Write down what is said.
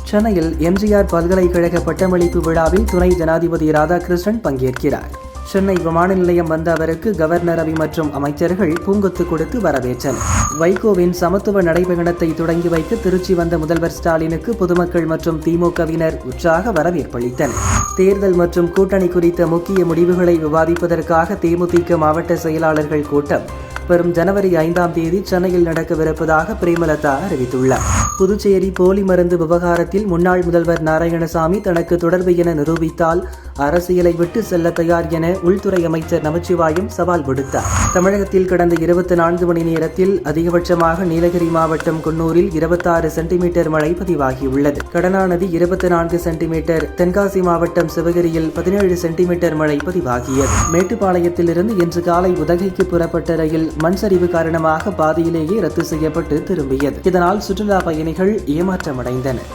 சென்னையில் எம்ஜிஆர் பல்கலைக்கழக பட்டமளிப்பு விழாவில் துணை ஜனாதிபதி ராதாகிருஷ்ணன் பங்கேற்கிறார். சென்னை விமான நிலையம் வந்த அவருக்கு கவர்னர் ரவி மற்றும் அமைச்சர்கள் பூங்கொத்து கொடுத்து வரவேற்றனர். வைகோவின் சமத்துவ நடைபயணத்தை தொடங்கி வைக்க திருச்சி வந்த முதல்வர் ஸ்டாலினுக்கு பொதுமக்கள் மற்றும் திமுகவினர் உற்சாக வரவேற்பளித்தனர். தேர்தல் மற்றும் கூட்டணி குறித்த முக்கிய முடிவுகளை விவாதிப்பதற்காக தேமுதிக மாவட்ட செயலாளர்கள் கூட்டம் வரும் ஜனவரி 5ஆம் தேதி சென்னையில் நடக்கவிருப்பதாக பிரேமலதா அறிவித்துள்ளார். புதுச்சேரி போலி மருந்து விவகாரத்தில் முன்னாள் முதல்வர் நாராயணசாமி தனக்கு தொடர்பு என நிரூபித்தால் அரசியலை விட்டு செல்ல தயார் என உள்துறை அமைச்சர் நமச்சிவாயம் சவால் விடுத்தார். தமிழகத்தில் கடந்த 24 மணி நேரத்தில் அதிகபட்சமாக நீலகிரி மாவட்டம் குன்னூரில் 26 சென்டிமீட்டர் மழை பதிவாகியுள்ளது. கடனா நதி 24 சென்டிமீட்டர், தென்காசி மாவட்டம் சிவகிரியில் 17 சென்டிமீட்டர் மழை பதிவாகியது. மேட்டுப்பாளையத்திலிருந்து இன்று காலை உதகைக்கு புறப்பட்ட ரயில் மண் சரிவு காரணமாக பாதியிலேயே ரத்து செய்யப்பட்டு திரும்பியது. இதனால் சுற்றுலா பயணிகள் ஏமாற்றமடைந்தனர்.